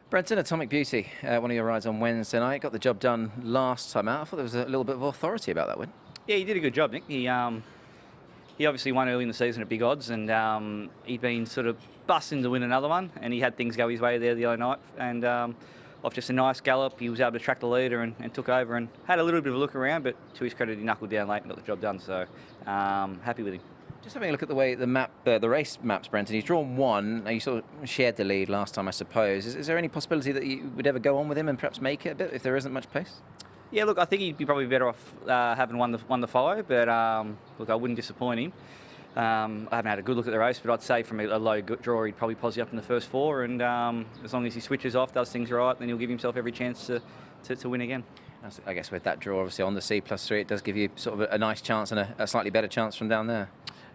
Brenton, Atomic Beauty, one of your rides on Wednesday night, got the job done last time out. I thought there was a little bit of authority about that win. Yeah, he did a good job, Nick. He obviously won early in the season at big odds, and he'd been sort of busting to win another one, and he had things go his way there the other night. And off just a nice gallop, he was able to track the leader and took over and had a little bit of a look around, but to his credit, he knuckled down late and got the job done. So happy with him. Just having a look at the way the race maps, Brenton. He's drawn one. Now, you sort of shared the lead last time, I suppose. Is there any possibility that you would ever go on with him and perhaps make it a bit if there isn't much pace? Yeah, look, I think he'd be probably better off having won the follow, but look, I wouldn't disappoint him. I haven't had a good look at the race, but I'd say from a low draw, he'd probably posse up in the first four, and as long as he switches off, does things right, then he'll give himself every chance to win again. I guess with that draw, obviously on the C+3, it does give you sort of a nice chance and a slightly better chance from down there.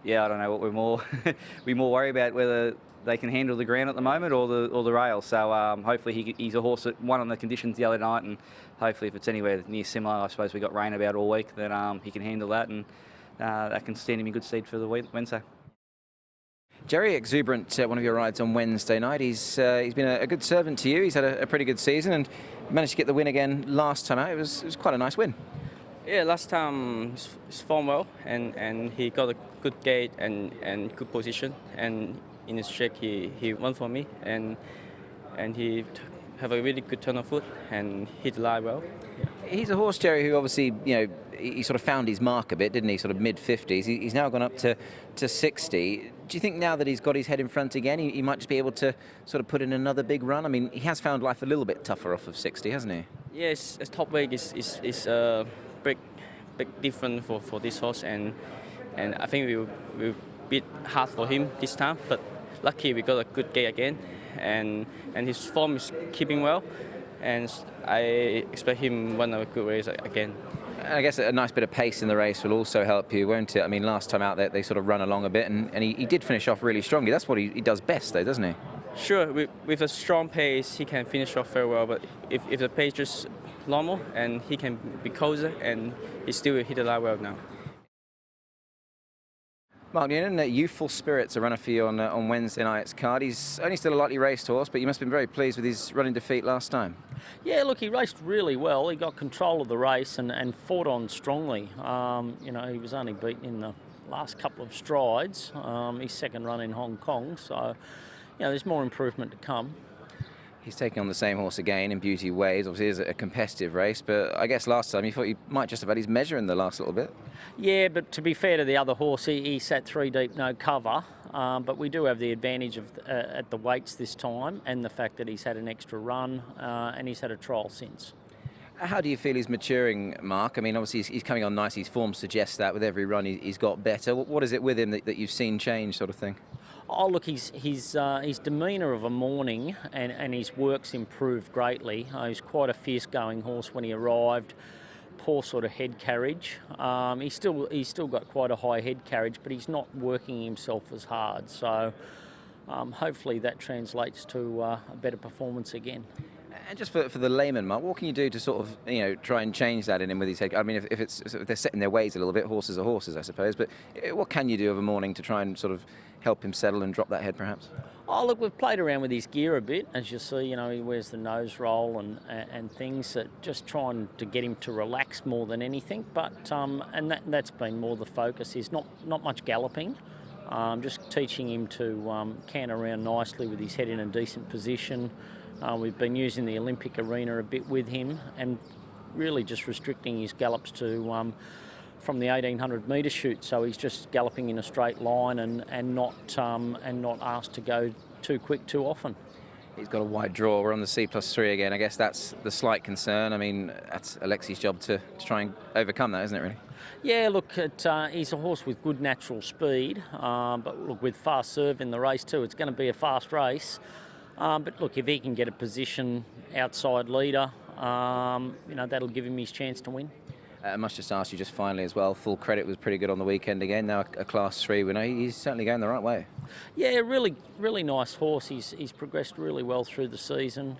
Yeah, I don't know what we more worry about, whether they can handle the ground at the moment or the rail. So hopefully he's a horse that won on the conditions the other night, and hopefully if it's anywhere near similar, I suppose we got rain about all week, then he can handle that, and that can stand him in good stead for the Wednesday. Jerry, Exuberant, one of your rides on Wednesday night. He's been a good servant to you. He's had a pretty good season and managed to get the win again last time out. It was quite a nice win. Yeah, last time he formed well, and he got a good gate and good position, and in his check he won for me, and he have a really good turn of foot and hit the line well. Yeah. He's a horse, Jerry, who obviously, he sort of found his mark a bit, didn't he? Sort of mid-50s. He's now gone up to 60. Do you think now that he's got his head in front again, he might just be able to sort of put in another big run? I mean, he has found life a little bit tougher off of 60, hasn't he? Yes, top weight is big difference for this horse, and I think we'll bit hard for him this time, but lucky we got a good gate again, and his form is keeping well, and I expect him win a good race again. And I guess a nice bit of pace in the race will also help you, won't it? I mean, last time out they sort of run along a bit, and he did finish off really strongly. That's what he does best, though, doesn't he? Sure, with a strong pace, he can finish off very well, but if the pace just normal, and he can be closer, and he still hit the line well now. Mark Newnham, Youthful Spirits, a runner for you on Wednesday night's card. He's only still a lightly raced horse, but you must have been very pleased with his running defeat last time. Yeah, look, he raced really well. He got control of the race and fought on strongly. He was only beaten in the last couple of strides, his second run in Hong Kong, so there's more improvement to come. He's taking on the same horse again in Beauty Waves. Obviously, it's a competitive race, but I guess last time you thought he might just have had his measure in the last little bit. Yeah, but to be fair to the other horse, he sat 3 deep, no cover. But we do have the advantage of at the weights this time, and the fact that he's had an extra run and he's had a trial since. How do you feel he's maturing, Mark? I mean, obviously he's coming on nice. His form suggests that with every run he's got better. What is it with him that you've seen change, sort of thing? Oh, look, his demeanour of a morning and his work's improved greatly. He's quite a fierce-going horse when he arrived. Poor sort of head carriage. He's still got quite a high head carriage, but he's not working himself as hard. So hopefully that translates to a better performance again. And just for the layman, Mark, what can you do to sort of try and change that in him with his head? I mean, if they're setting their ways a little bit, horses are horses, I suppose. But what can you do of a morning to try and sort of help him settle and drop that head, perhaps? Oh, look, we've played around with his gear a bit, as you see. He wears the nose roll and things that just trying to get him to relax more than anything. But that's been more the focus. Is not much galloping. Just teaching him to can around nicely with his head in a decent position. We've been using the Olympic arena a bit with him, and really just restricting his gallops to from the 1800 metre chute, so he's just galloping in a straight line and not asked to go too quick too often. He's got a wide draw. We're on the C+3 again. I guess that's the slight concern. I mean, that's Alexi's job to try and overcome that, isn't it, really? Yeah, look, he's a horse with good natural speed, but look, with fast serve in the race too, it's going to be a fast race. But look, if he can get a position outside leader, that'll give him his chance to win. I must just ask you just finally as well, Full Credit was pretty good on the weekend again, now a Class 3 winner. He's certainly going the right way. Yeah, really, really nice horse. He's progressed really well through the season.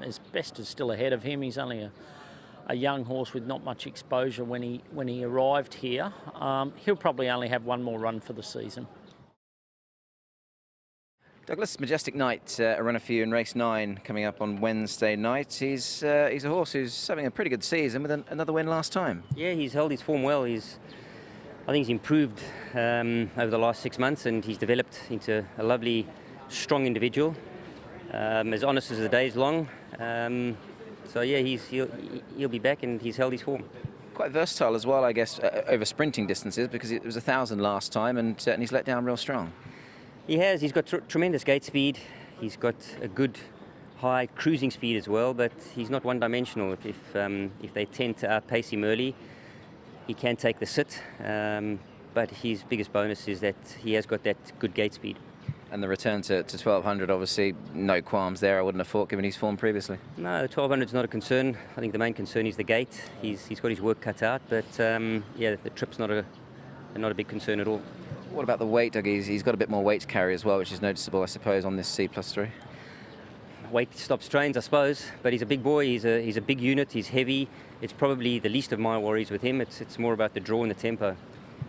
His best is still ahead of him. He's only a young horse with not much exposure when he arrived here. He'll probably only have one more run for the season. Douglas, Majestic Night, a runner for you in race 9 coming up on Wednesday night. He's a horse who's having a pretty good season with another win last time. Yeah, he's held his form well. I think he's improved over the last 6 months, and he's developed into a lovely, strong individual. As honest as the day's long. So yeah, he'll be back, and he's held his form. Quite versatile as well, I guess, over sprinting distances, because it was 1,000 last time, and he's let down real strong. He has. He's got tremendous gate speed. He's got a good high cruising speed as well, but he's not one-dimensional. If they tend to outpace him early, he can take the sit. But his biggest bonus is that he has got that good gate speed. And the return to 1,200, obviously, no qualms there, I wouldn't have thought, given his form previously. No, 1,200 is not a concern. I think the main concern is the gate. He's got his work cut out, but yeah, the trip's not a big concern at all. What about the weight, Doug? He's got a bit more weight to carry as well, which is noticeable, I suppose, on this C+3. Weight stops trains, I suppose, but he's a big boy. He's a big unit. He's heavy. It's probably the least of my worries with him. It's more about the draw and the tempo.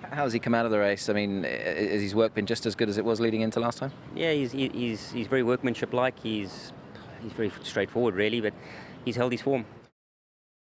How has he come out of the race? I mean, has his work been just as good as it was leading into last time? Yeah, he's very workmanship-like. He's very straightforward, really, but he's held his form.